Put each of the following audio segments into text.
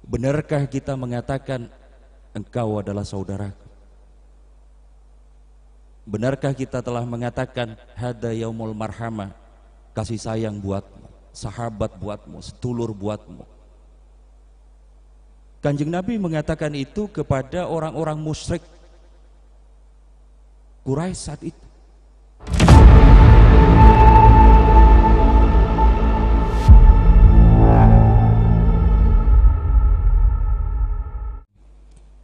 Benarkah kita mengatakan engkau adalah saudaraku? Benarkah kita telah mengatakan hada yaumul marhamah, kasih sayang buatmu, sahabat buatmu, sedulur buatmu? Kanjeng Nabi mengatakan itu kepada orang-orang musyrik Quraisy saat itu.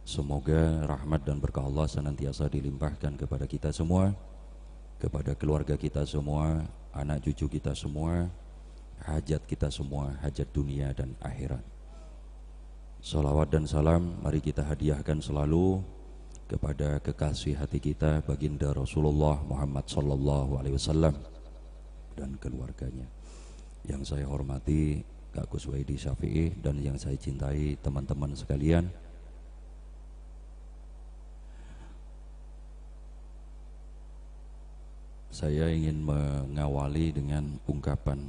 Semoga rahmat dan berkah Allah senantiasa dilimpahkan kepada kita semua, kepada keluarga kita semua, anak cucu kita semua, hajat kita semua, hajat dunia dan akhirat. Salawat dan salam mari kita hadiahkan selalu kepada kekasih hati kita baginda Rasulullah Muhammad sallallahu alaihi wasallam dan keluarganya. Yang saya hormati Kak Gus Waidi Syafi'i dan yang saya cintai teman-teman sekalian. Saya ingin mengawali dengan ungkapan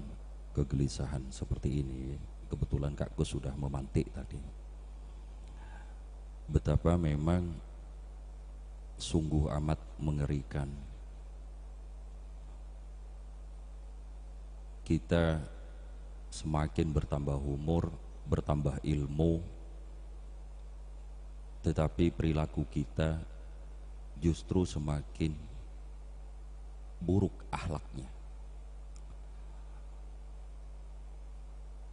kegelisahan seperti ini. Kebetulan Kak Gus sudah memantik tadi. Betapa memang sungguh amat mengerikan kita semakin bertambah umur, bertambah ilmu, tetapi perilaku kita justru semakin buruk akhlaknya.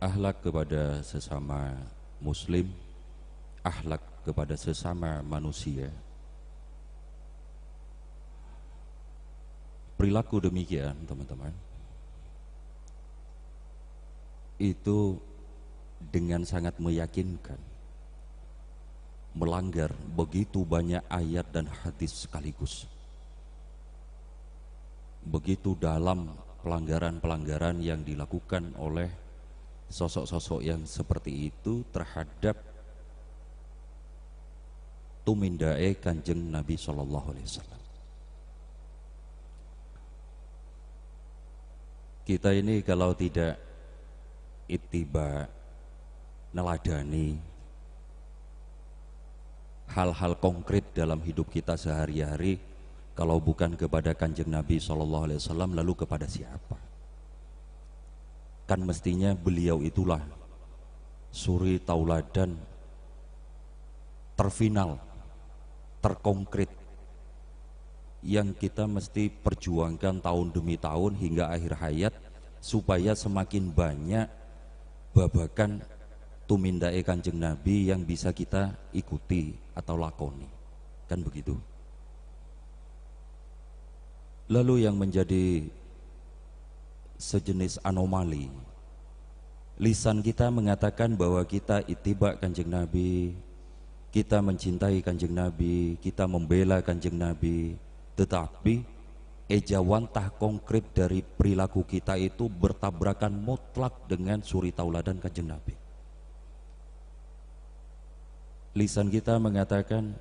Akhlak kepada sesama muslim, akhlak kepada sesama manusia. Perilaku demikian, teman-teman, itu dengan sangat meyakinkan melanggar begitu banyak ayat dan hadis sekaligus. Begitu dalam pelanggaran-pelanggaran yang dilakukan oleh sosok-sosok yang seperti itu terhadap tumindae Kanjeng Nabi sallallahu alaihi wasallam. Kita ini kalau tidak ittiba, neladani hal-hal konkret dalam hidup kita sehari-hari, kalau bukan kepada Kanjeng Nabi sallallahu alaihi wasallam, lalu kepada siapa? Kan mestinya beliau itulah suri tauladan terfinal, terkonkret yang kita mesti perjuangkan tahun demi tahun hingga akhir hayat, supaya semakin banyak babakan tumindae Kanjeng Nabi yang bisa kita ikuti atau lakoni. Kan begitu. Lalu yang menjadi sejenis anomali, lisan kita mengatakan bahwa kita ittiba Kanjeng Nabi, kita mencintai Kanjeng Nabi, kita membela Kanjeng Nabi, tetapi ejawantah konkret dari perilaku kita itu bertabrakan mutlak dengan suri tauladan Kanjeng Nabi. Lisan kita mengatakan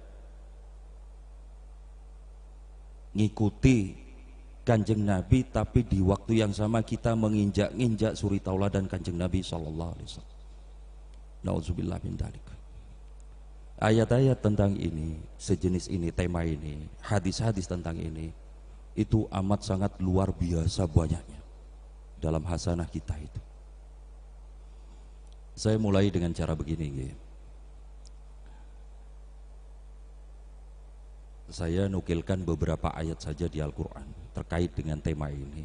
ngikuti Kanjeng Nabi, tapi di waktu yang sama kita menginjak-injak suri tauladan Kanjeng Nabi sallallahu alaihi wasallam. Nauzubillah min dzalik. Ayat-ayat tentang ini, sejenis ini, tema ini, hadis-hadis tentang ini, itu amat sangat luar biasa banyaknya dalam hasanah kita itu. Saya mulai dengan cara begini. Saya nukilkan beberapa ayat saja di Al-Quran terkait dengan tema ini,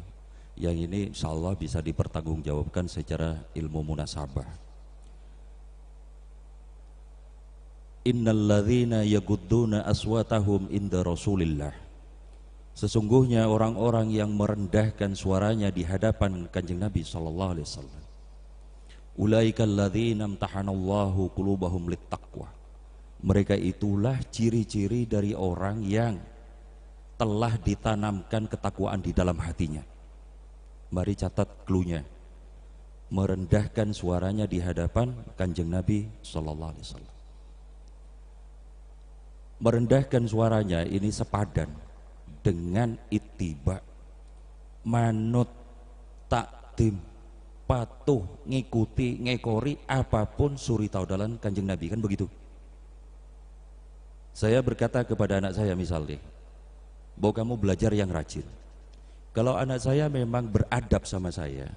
yang ini insya Allah bisa dipertanggungjawabkan secara ilmu munasabah. Innalladzina yagudduna aswatahum inda Rasulillah, sesungguhnya orang-orang yang merendahkan suaranya di hadapan Kanjeng Nabi sallallahu alaihi wasallam, ulaikal ladzina imtahanallahu qulubahum littaqwa, mereka itulah ciri-ciri dari orang yang telah ditanamkan ketakwaan di dalam hatinya. Mari catat cluenya, merendahkan suaranya di hadapan Kanjeng Nabi sallallahu alaihi wasallam. Merendahkan suaranya ini sepadan dengan ittiba, manut, takdim, patuh, ngikuti, ngekori apapun suri taudalan Kanjeng Nabi, kan begitu. Saya berkata kepada anak saya misalnya, bahwa kamu belajar yang rajin. Kalau anak saya memang beradab sama saya,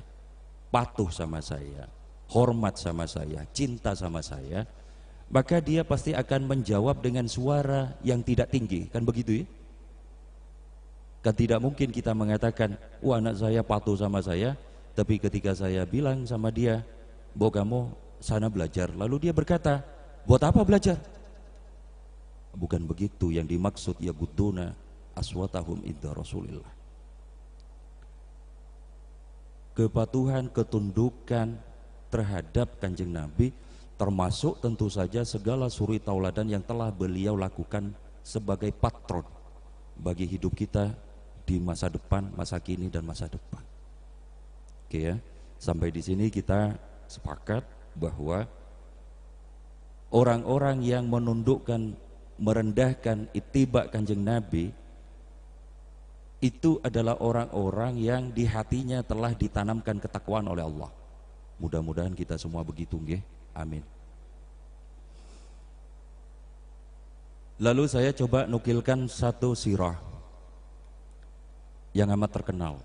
patuh sama saya, hormat sama saya, cinta sama saya, maka dia pasti akan menjawab dengan suara yang tidak tinggi, kan begitu ya? Kan tidak mungkin kita mengatakan, wah anak saya patuh sama saya, tapi ketika saya bilang sama dia, bahwa kamu sana belajar, lalu dia berkata, buat apa belajar? Bukan begitu yang dimaksud, ya guduna aswatahum inda Rasulillah. Kepatuhan, ketundukan terhadap Kanjeng Nabi termasuk tentu saja segala suri tauladan yang telah beliau lakukan sebagai patron bagi hidup kita di masa depan, masa kini dan masa depan. Oke ya, sampai di sini kita sepakat bahwa orang-orang yang menundukkan, merendahkan ittiba Kanjeng Nabi itu adalah orang-orang yang di hatinya telah ditanamkan ketakwaan oleh Allah. Mudah-mudahan kita semua begitu, nggih. Amin. Lalu saya coba nukilkan satu sirah yang amat terkenal.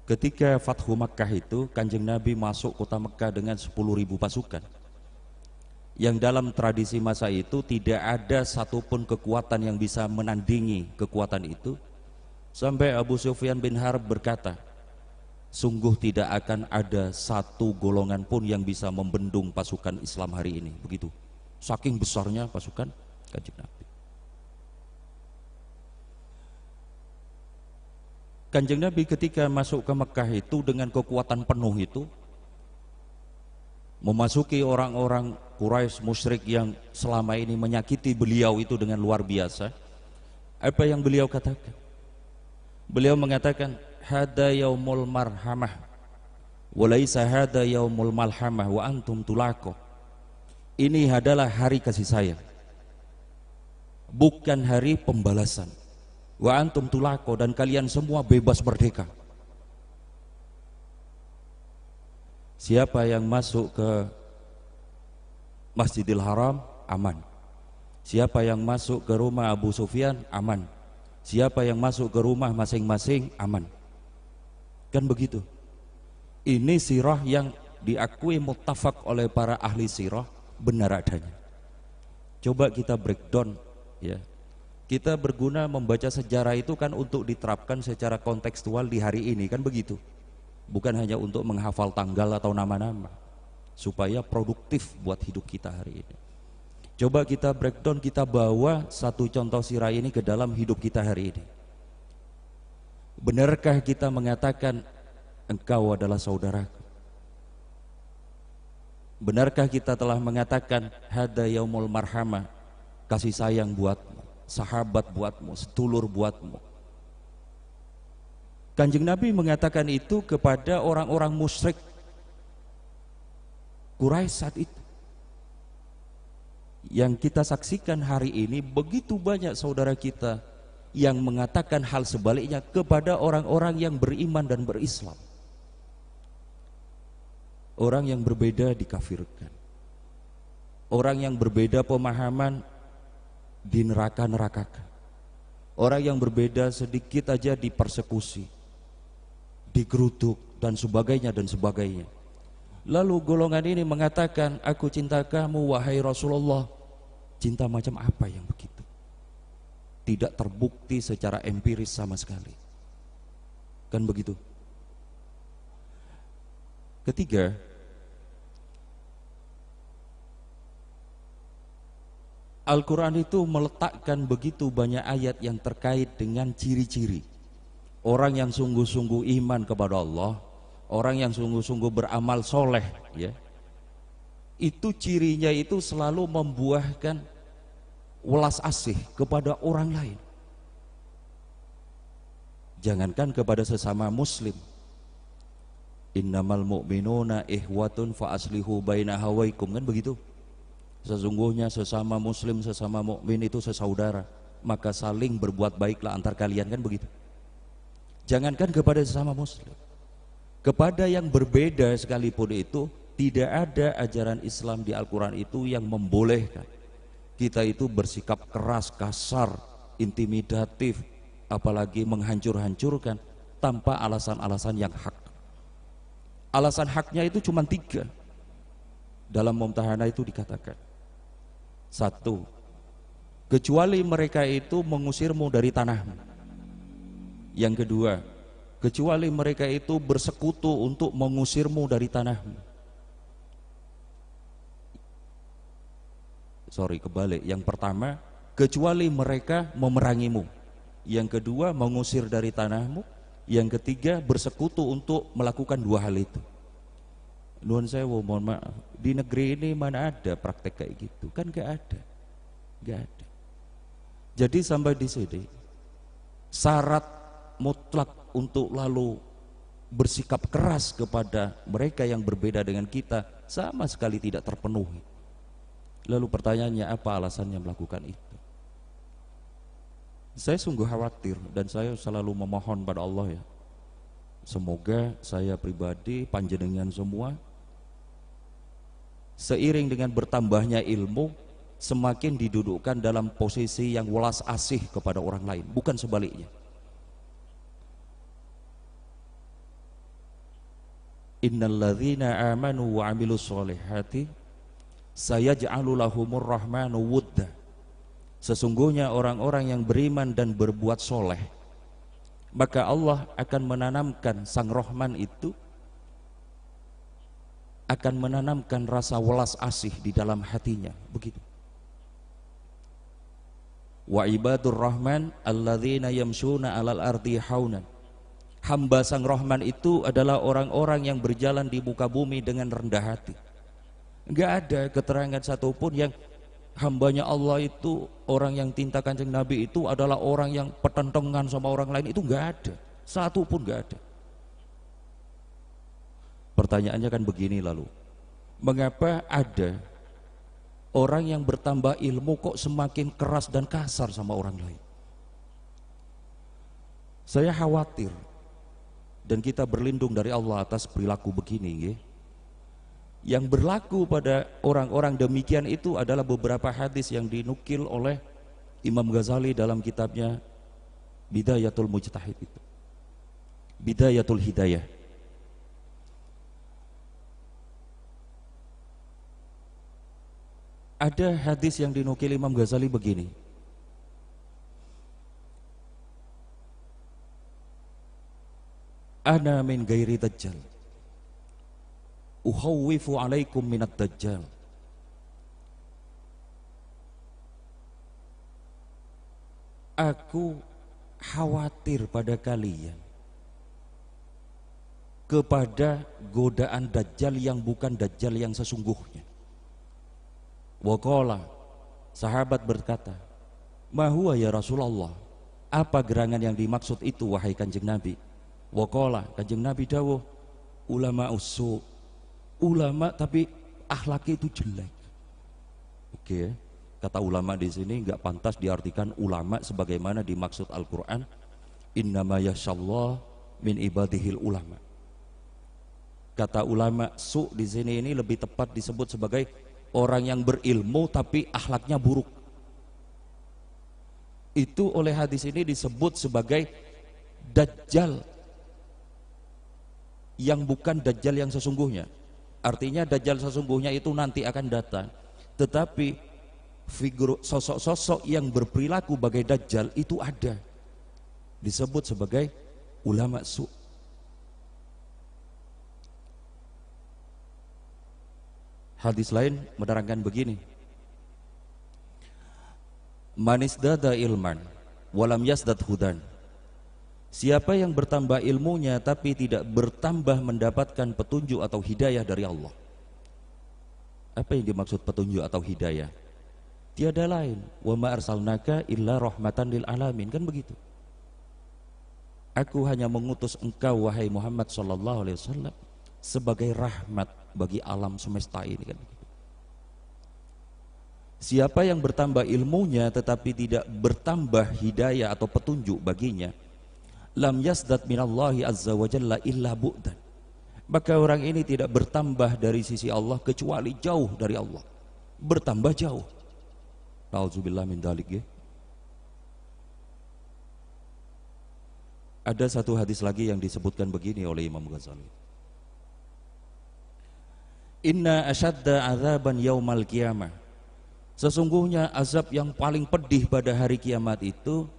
Ketika Fathu Makkah itu, Kanjeng Nabi masuk kota Mekkah dengan 10.000 pasukan. Yang dalam tradisi masa itu tidak ada satupun kekuatan yang bisa menandingi kekuatan itu. Sampai Abu Sufyan bin Harb berkata, sungguh tidak akan ada satu golongan pun yang bisa membendung pasukan Islam hari ini. Begitu, saking besarnya pasukan Kanjeng Nabi. Kanjeng Nabi ketika masuk ke Mekah itu dengan kekuatan penuh itu, memasuki orang-orang Quraisy musyrik yang selama ini menyakiti beliau itu dengan luar biasa. Apa yang beliau katakan? Beliau mengatakan, hada yaumul marhamah walaisa hada yaumul malhamah wa antum tulaqo. Ini adalah hari kasih sayang, bukan hari pembalasan. Wa antum tulaqo, dan kalian semua bebas merdeka. Siapa yang masuk ke Masjidil Haram aman. Siapa yang masuk ke rumah Abu Sufyan aman. Siapa yang masuk ke rumah masing-masing aman. Kan begitu. Ini sirah yang diakui muttafaq oleh para ahli sirah benar adanya. Coba kita breakdown ya. Kita berguna membaca sejarah itu kan untuk diterapkan secara kontekstual di hari ini, kan begitu. Bukan hanya untuk menghafal tanggal atau nama-nama, supaya produktif buat hidup kita hari ini. Coba kita breakdown, kita bawa satu contoh sirah ini ke dalam hidup kita hari ini. Benarkah kita mengatakan engkau adalah saudaraku? Benarkah kita telah mengatakan hada yaumul marhamah, kasih sayang buatmu, sahabat buatmu, sedulur buatmu? Kanjeng Nabi mengatakan itu kepada orang-orang musyrik Quraisy saat itu. Yang kita saksikan hari ini begitu banyak saudara kita yang mengatakan hal sebaliknya kepada orang-orang yang beriman dan berislam. Orang yang berbeda dikafirkan, orang yang berbeda pemahaman di neraka-nerakakan, orang yang berbeda sedikit aja dipersekusi, digeruduk dan sebagainya dan sebagainya. Lalu golongan ini mengatakan, aku cinta kamu wahai Rasulullah. Cinta macam apa yang begitu? Tidak terbukti secara empiris sama sekali. Kan begitu. Ketiga, Al-Quran itu meletakkan begitu banyak ayat yang terkait dengan ciri-ciri orang yang sungguh-sungguh iman kepada Allah, orang yang sungguh-sungguh beramal soleh ya, itu cirinya itu selalu membuahkan welas asih kepada orang lain. Jangankan kepada sesama muslim, innamal mu'minuna ihwatun fa aslihu baina hawaikum, kan begitu. Sesungguhnya sesama muslim, sesama mukmin itu sesaudara, maka saling berbuat baiklah antar kalian, kan begitu. Jangankan kepada sesama muslim, Kepada yang berbeda sekalipun itu, tidak ada ajaran Islam di Al-Quran itu yang membolehkan kita itu bersikap keras, kasar, intimidatif, apalagi menghancur-hancurkan tanpa alasan-alasan yang hak. Alasan haknya itu cuma 3. Dalam Mumtahanah itu dikatakan, 1, kecuali mereka itu mengusirmu dari tanahmu. Yang kedua, kecuali mereka itu bersekutu untuk mengusirmu dari tanahmu. Kebalik. Yang pertama, kecuali mereka memerangimu. Yang kedua, mengusir dari tanahmu. Yang ketiga, bersekutu untuk melakukan 2 hal itu. Nuhun sewu, mohon maaf, di negeri ini mana ada praktek kayak gitu? Kan gak ada. Jadi sampai di sini, syarat mutlak untuk lalu bersikap keras kepada mereka yang berbeda dengan kita sama sekali tidak terpenuhi. Lalu pertanyaannya, apa alasannya melakukan itu? Saya sungguh khawatir dan saya selalu memohon pada Allah ya, semoga saya pribadi, panjenengan semua, seiring dengan bertambahnya ilmu, semakin didudukkan dalam posisi yang welas asih kepada orang lain, bukan sebaliknya. Innalladzina amanu wa amilus solihati sayaj'alu lahumur rahmanu wudda. Sesungguhnya orang-orang yang beriman dan berbuat soleh, maka Allah akan menanamkan, Sang Rahman itu akan menanamkan rasa welas asih di dalam hatinya. Begitu. Wa ibadur rahman alladzina yamshuna 'alal ardi haunan. Hamba Sang Rahman itu adalah orang-orang yang berjalan di muka bumi dengan rendah hati. Enggak ada keterangan satupun yang hambanya Allah itu, orang yang cinta Kanjeng Nabi itu adalah orang yang pertentangan sama orang lain. Itu enggak ada, satu pun enggak ada. Pertanyaannya kan begini, lalu mengapa ada orang yang bertambah ilmu kok semakin keras dan kasar sama orang lain? Saya khawatir dan kita berlindung dari Allah atas perilaku begini ya. Yang berlaku pada orang-orang demikian itu adalah beberapa hadis yang dinukil oleh Imam Ghazali dalam kitabnya Bidayatul Mujtahid itu, Bidayatul Hidayah. Ada hadis yang dinukil Imam Ghazali begini, ana min gairi dajjal uhawwifu alaikum minat dajjal. Aku khawatir pada kalian kepada godaan dajjal yang bukan dajjal yang sesungguhnya. Waqala, sahabat berkata, ma huwa ya Rasulullah, apa gerangan yang dimaksud itu wahai Kanjeng Nabi? Waqala, Kanjeng Nabi dawuh, ulama usu, ulama tapi akhlaknya itu jelek. Oke, kata ulama di sini nggak pantas diartikan ulama sebagaimana dimaksud Al-Qur'an, innama yasyallah min ibadihil ulama. Kata ulama su di sini ini lebih tepat disebut sebagai orang yang berilmu tapi akhlaknya buruk. Itu oleh hadis ini disebut sebagai dajjal yang bukan dajjal yang sesungguhnya. Artinya dajjal sesungguhnya itu nanti akan datang, tetapi figur sosok-sosok yang berperilaku bagai dajjal itu ada, disebut sebagai ulama su. Hadis lain menerangkan begini, manisdada ilman walam yasdad hudan. Siapa yang bertambah ilmunya tapi tidak bertambah mendapatkan petunjuk atau hidayah dari Allah. Apa yang dimaksud petunjuk atau hidayah? Tiada lain, wa ma arsalnaka illa rahmatan lil alamin, kan begitu. Aku hanya mengutus engkau wahai Muhammad sallallahu alaihi wasallam sebagai rahmat bagi alam semesta ini, kan begitu. Siapa yang bertambah ilmunya tetapi tidak bertambah hidayah atau petunjuk baginya, lam yasdad minallahi azza wa jalla illa bu'dan. maka orang ini tidak bertambah dari sisi Allah kecuali jauh dari Allah, bertambah jauh. Nauzubillah min dzalik ya. Ada satu hadis lagi yang disebutkan begini oleh Imam Ghazali. Inna asyadda azaban yaumal qiyamah. Sesungguhnya azab yang paling pedih pada hari kiamat itu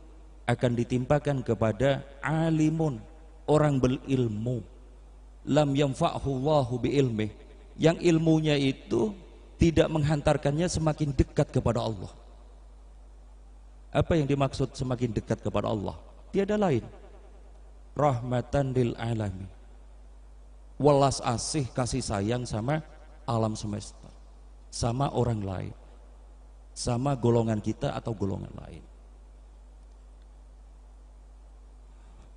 akan ditimpakan kepada alimun, orang berilmu, lam yanfa'hu Allahu biilmih, yang ilmunya itu tidak menghantarkannya semakin dekat kepada Allah. Apa yang dimaksud semakin dekat kepada Allah? Tiada lain, rahmatan lil alamin, welas asih kasih sayang sama alam semesta, sama orang lain, sama golongan kita atau golongan lain.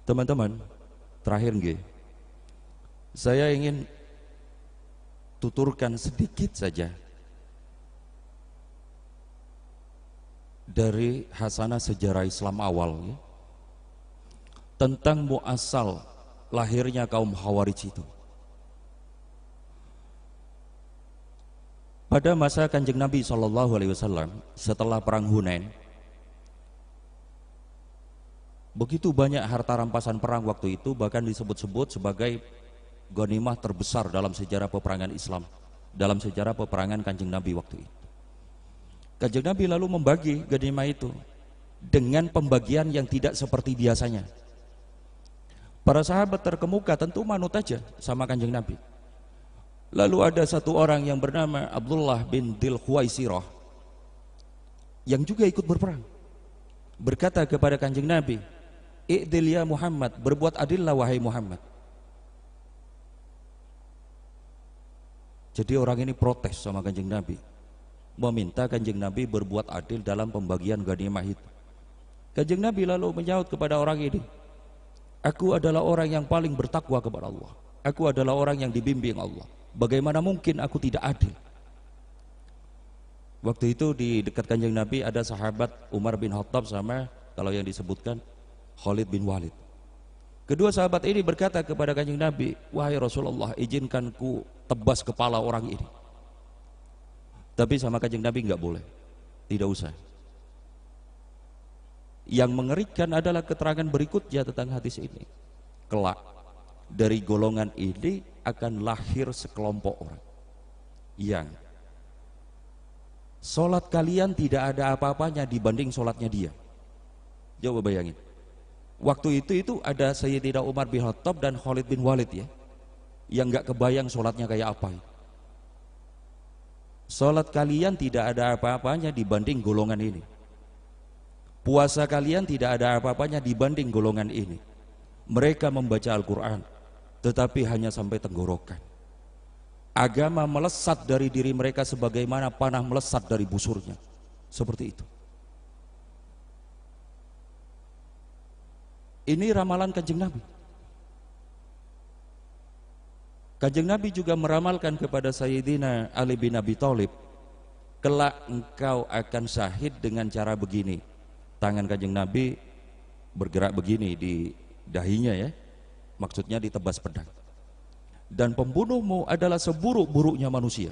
Teman-teman, terakhir nggih, saya ingin tuturkan sedikit saja dari hasanah sejarah Islam awal ya, tentang muasal lahirnya kaum Khawarij itu. Pada masa Kanjeng Nabi SAW, setelah perang Hunain, begitu banyak harta rampasan perang waktu itu, bahkan disebut-sebut sebagai ghanimah terbesar dalam sejarah peperangan Islam, dalam sejarah peperangan Kanjeng Nabi waktu itu. Kanjeng Nabi lalu membagi ghanimah itu dengan pembagian yang tidak seperti biasanya. Para sahabat terkemuka tentu manut aja sama Kanjeng Nabi. Lalu ada satu orang yang bernama Abdullah bin Dzil Khuwaisirah yang juga ikut berperang, berkata kepada Kanjeng Nabi, "I'dil ya Muhammad, berbuat adillah wahai Muhammad." Jadi orang ini protes sama Kanjeng Nabi, meminta Kanjeng Nabi berbuat adil dalam pembagian ghanimah itu. Kanjeng Nabi lalu menjawab kepada orang ini, "Aku adalah orang yang paling bertakwa kepada Allah. Aku adalah orang yang dibimbing Allah. Bagaimana mungkin aku tidak adil?" Waktu itu di dekat Kanjeng Nabi ada sahabat Umar bin Khattab sama, kalau yang disebutkan, Khalid bin Walid. Kedua sahabat ini berkata kepada Kanjeng Nabi, "Wahai Rasulullah, izinkan ku tebas kepala orang ini." Tapi sama Kanjeng Nabi enggak boleh, tidak usah. Yang mengerikan adalah keterangan berikutnya tentang hadis ini. Kelak dari golongan ini akan lahir sekelompok orang yang sholat kalian tidak ada apa-apanya dibanding sholatnya dia. Coba bayangin, waktu itu ada Sayyidina Umar bin Khattab dan Khalid bin Walid ya, yang gak kebayang sholatnya kayak apa. Sholat kalian tidak ada apa-apanya dibanding golongan ini. Puasa kalian tidak ada apa-apanya dibanding golongan ini. Mereka membaca Al-Quran tetapi hanya sampai tenggorokan. Agama melesat dari diri mereka sebagaimana panah melesat dari busurnya. Seperti itu. Ini ramalan Kanjeng Nabi. Kanjeng Nabi juga meramalkan kepada Sayyidina Ali bin Abi Thalib, kelak engkau akan syahid dengan cara begini. Tangan Kanjeng Nabi bergerak begini di dahinya ya, maksudnya ditebas pedang. Dan pembunuhmu adalah seburuk-buruknya manusia.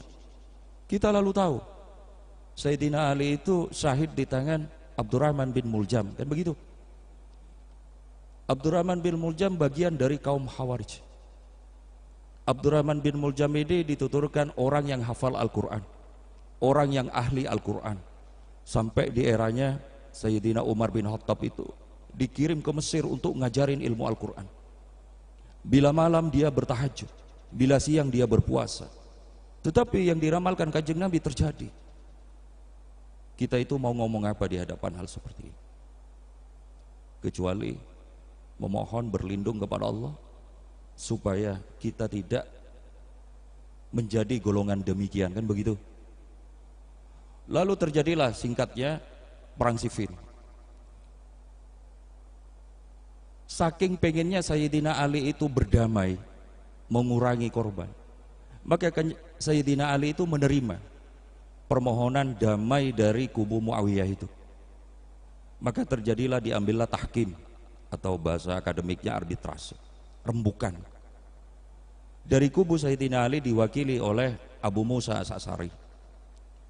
Kita lalu tahu Sayyidina Ali itu syahid di tangan Abdurrahman bin Muljam, kan begitu? Abdurrahman bin Muljam bagian dari kaum Khawarij. Abdurrahman bin Muljam ini dituturkan orang yang hafal Al-Quran, orang yang ahli Al-Quran. Sampai di eranya Sayyidina Umar bin Khattab itu dikirim ke Mesir untuk ngajarin ilmu Al-Quran. Bila malam dia bertahajud, bila siang dia berpuasa. Tetapi yang diramalkan Kanjeng Nabi terjadi. Kita itu mau ngomong apa di hadapan hal seperti ini? Kecuali memohon berlindung kepada Allah supaya kita tidak menjadi golongan demikian, kan begitu? Lalu terjadilah singkatnya perang Siffin. Saking pengennya Sayyidina Ali itu berdamai, mengurangi korban, maka Sayyidina Ali itu menerima permohonan damai dari kubu Muawiyah itu. Maka terjadilah, diambillah tahkim, atau bahasa akademiknya arbitrase, rembukan. Dari kubu Sayyidina Ali diwakili oleh Abu Musa As-Sa'sari.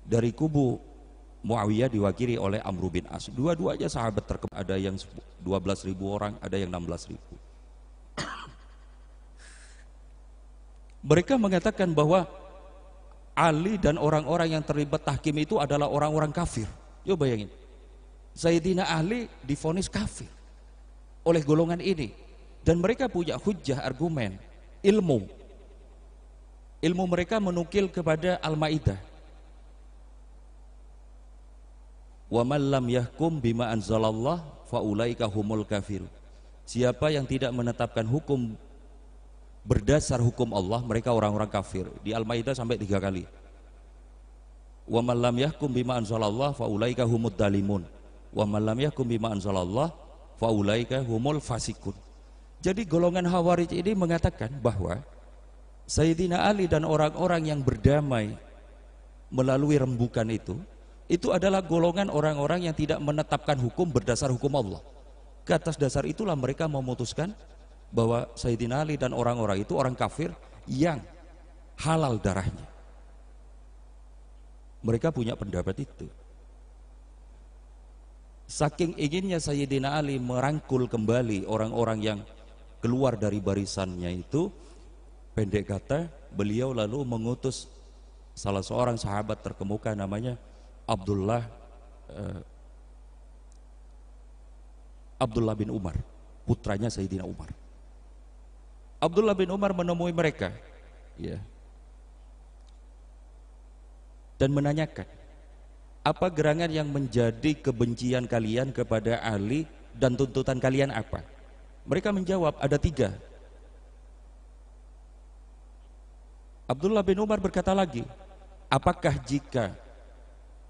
Dari kubu Muawiyah diwakili oleh Amr bin As. Dua-duanya sahabat terkemuka, ada yang 12.000 orang, ada yang 16.000. Mereka mengatakan bahwa Ali dan orang-orang yang terlibat tahkim itu adalah orang-orang kafir. Coba bayangin, Sayyidina Ali divonis kafir oleh golongan ini, dan mereka punya hujjah, argumen, ilmu mereka menukil kepada Al-Maidah, wa man lam yahkum bima anzalallah faulaika humul kafir. Siapa yang tidak menetapkan hukum berdasar hukum Allah, mereka orang-orang kafir. Di Al-Maidah sampai 3 kali. Wa man lam yahkum bima anzalallah faulaika humud dalimun, wa man lam yahkum bima anzalallah faulaika humul fasikun. Jadi golongan Khawarij ini mengatakan bahwa Sayyidina Ali dan orang-orang yang berdamai melalui rembukan itu adalah golongan orang-orang yang tidak menetapkan hukum berdasar hukum Allah. Ke atas dasar itulah mereka memutuskan bahwa Sayyidina Ali dan orang-orang itu orang kafir yang halal darahnya. Mereka punya pendapat itu. Saking inginnya Sayyidina Ali merangkul kembali orang-orang yang keluar dari barisannya itu, pendek kata, beliau lalu mengutus salah seorang sahabat terkemuka namanya Abdullah bin Umar, putranya Sayyidina Umar. Abdullah bin Umar menemui mereka, ya, dan menanyakan, apa gerangan yang menjadi kebencian kalian kepada Ali dan tuntutan kalian apa? Mereka menjawab, ada 3. Abdullah bin Umar berkata lagi, apakah jika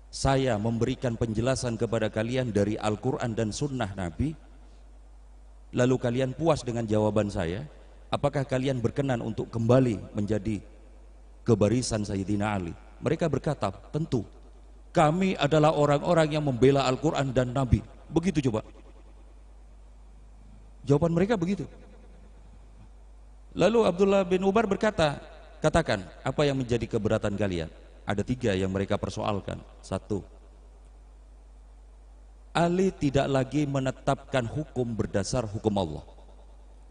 saya memberikan penjelasan kepada kalian dari Al-Quran dan Sunnah Nabi, lalu kalian puas dengan jawaban saya, apakah kalian berkenan untuk kembali menjadi kebarisan Sayyidina Ali? Mereka berkata, tentu, kami adalah orang-orang yang membela Al-Quran dan Nabi. Begitu coba jawaban mereka, begitu. Lalu Abdullah bin Umar berkata, katakan, apa yang menjadi keberatan kalian? Ada 3 yang mereka persoalkan. 1, Ali tidak lagi menetapkan hukum berdasar hukum Allah.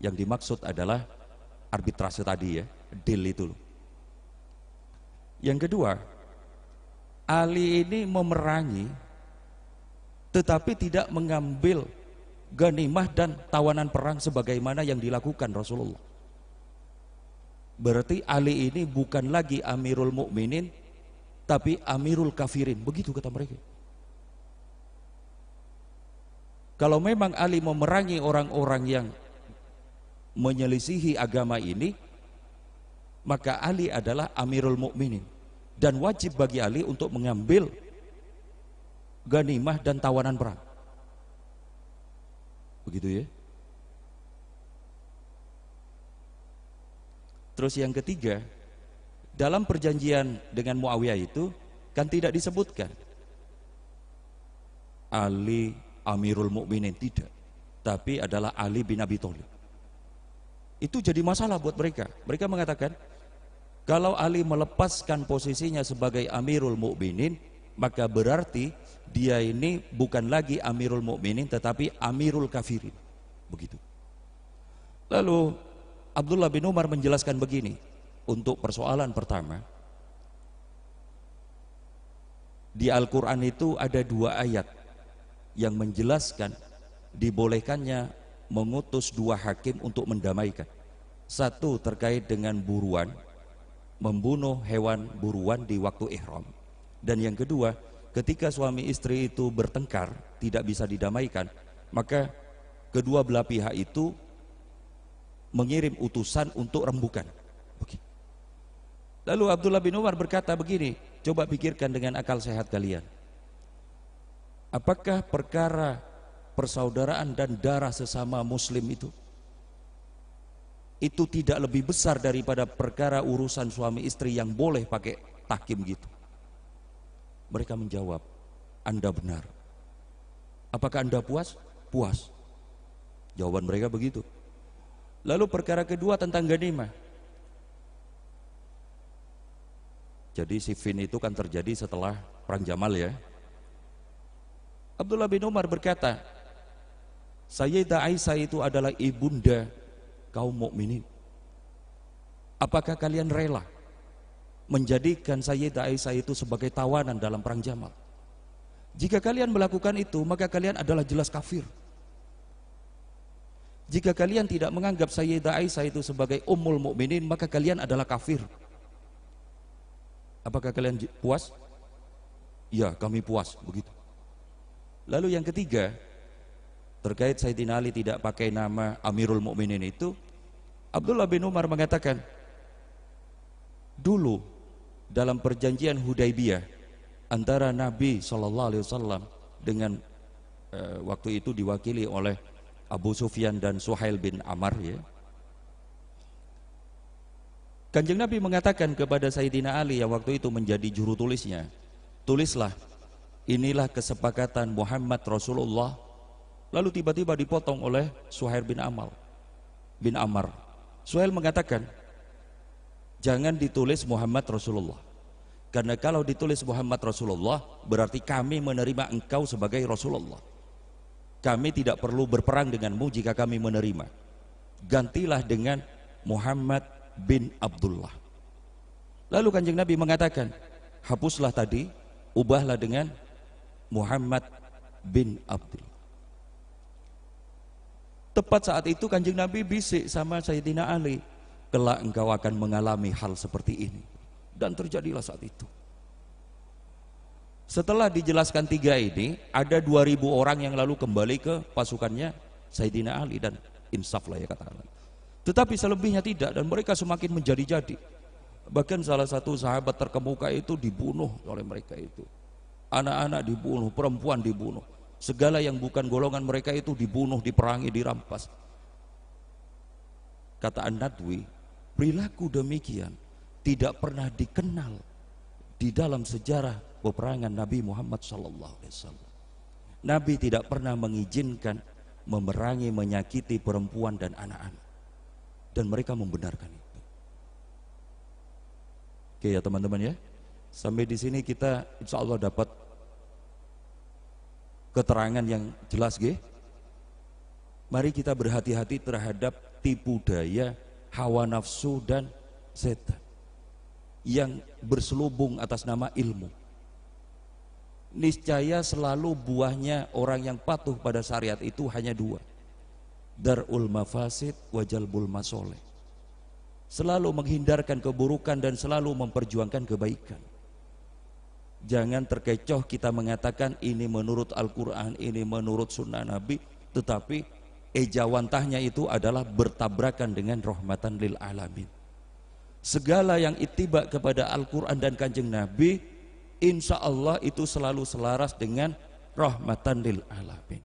Yang dimaksud adalah arbitrase tadi, ya, deal itu. Yang kedua, Ali ini memerangi tetapi tidak mengambil ghanimah dan tawanan perang sebagaimana yang dilakukan Rasulullah. Berarti Ali ini bukan lagi Amirul Mukminin tapi Amirul Kafirin, begitu kata mereka. Kalau memang Ali memerangi orang-orang yang menyelisihi agama ini, maka Ali adalah Amirul Mukminin dan wajib bagi Ali untuk mengambil ghanimah dan tawanan perang. Begitu, ya. Terus yang ketiga, dalam perjanjian dengan Muawiyah itu kan tidak disebutkan Ali Amirul Mukminin, tidak, tapi adalah Ali bin Abi Thalib. Itu jadi masalah buat mereka. Mereka mengatakan, kalau Ali melepaskan posisinya sebagai Amirul Mukminin, maka berarti dia ini bukan lagi Amirul Mukminin tetapi Amirul Kafirin. Begitu. Lalu Abdullah bin Umar menjelaskan begini, untuk persoalan pertama, di Al-Quran itu ada 2 ayat yang menjelaskan dibolehkannya mengutus 2 hakim untuk mendamaikan. 1 terkait dengan buruan, membunuh hewan buruan di waktu ihram. Dan yang kedua, ketika suami istri itu bertengkar tidak bisa didamaikan, maka kedua belah pihak itu mengirim utusan untuk rembukan. Lalu Abdullah bin Umar berkata begini, coba pikirkan dengan akal sehat kalian, apakah perkara persaudaraan dan darah sesama muslim itu tidak lebih besar daripada perkara urusan suami istri yang boleh pakai tahkim gitu? Mereka menjawab, Anda benar. Apakah Anda puas? Puas. Jawaban mereka begitu. Lalu perkara kedua tentang ghanimah. Jadi Siffin itu kan terjadi setelah perang Jamal ya. Abdullah bin Umar berkata, Sayyidah Aisyah itu adalah ibunda kaum mukminin. Apakah kalian rela menjadikan Sayyidah Aisyah itu sebagai tawanan dalam perang Jamal? Jika kalian melakukan itu, maka kalian adalah jelas kafir. Jika kalian tidak menganggap Sayyidah Aisyah itu sebagai ummul mukminin, maka kalian adalah kafir. Apakah kalian puas? Ya, kami puas, begitu. Lalu yang ketiga, terkait Sayyidina Ali tidak pakai nama Amirul Mukminin itu, Abdullah bin Umar mengatakan, dulu dalam perjanjian Hudaibiyah antara Nabi SAW dengan waktu itu diwakili oleh Abu Sufyan dan Suhail bin Amr ya. Kanjeng Nabi mengatakan kepada Sayyidina Ali yang waktu itu menjadi juru tulisnya, tulislah, inilah kesepakatan Muhammad Rasulullah. Lalu tiba-tiba dipotong oleh Suhail bin Amr. Suhail mengatakan, jangan ditulis Muhammad Rasulullah, karena kalau ditulis Muhammad Rasulullah berarti kami menerima engkau sebagai Rasulullah. Kami tidak perlu berperang denganmu jika kami menerima. Gantilah dengan Muhammad bin Abdullah. Lalu Kanjeng Nabi mengatakan, hapuslah tadi, ubahlah dengan Muhammad bin Abdullah. Tepat saat itu Kanjeng Nabi bisik sama Sayyidina Ali, kelak engkau akan mengalami hal seperti ini. Dan terjadilah saat itu. Setelah dijelaskan tiga ini, ada 2000 orang yang lalu kembali ke pasukannya Sayyidina Ali, dan insaf lah ya katakan. Tetapi selebihnya tidak, dan mereka semakin menjadi-jadi. Bahkan salah satu sahabat terkemuka itu dibunuh oleh mereka itu. Anak-anak dibunuh, perempuan dibunuh. Segala yang bukan golongan mereka itu dibunuh, diperangi, dirampas. Kata An-Nadwi, perilaku demikian tidak pernah dikenal di dalam sejarah peperangan Nabi Muhammad SAW. Nabi tidak pernah mengizinkan memerangi, menyakiti perempuan dan anak-anak. Dan mereka membenarkan itu. Oke ya teman-teman ya. Sampai di sini kita insya Allah dapat keterangan yang jelas ge. Mari kita berhati-hati terhadap tipu daya hawa nafsu dan setan yang berselubung atas nama ilmu. Niscaya selalu buahnya orang yang patuh pada syariat itu hanya dua, darul mafasid wa jalbul masoleh. Selalu menghindarkan keburukan dan selalu memperjuangkan kebaikan. Jangan terkecoh kita mengatakan ini menurut Al-Quran, ini menurut sunnah Nabi, tetapi ejawantahnya itu adalah bertabrakan dengan rahmatan lil alamin. Segala yang ittiba kepada Al-Quran dan Kanjeng Nabi, insya Allah itu selalu selaras dengan rahmatan lil alamin.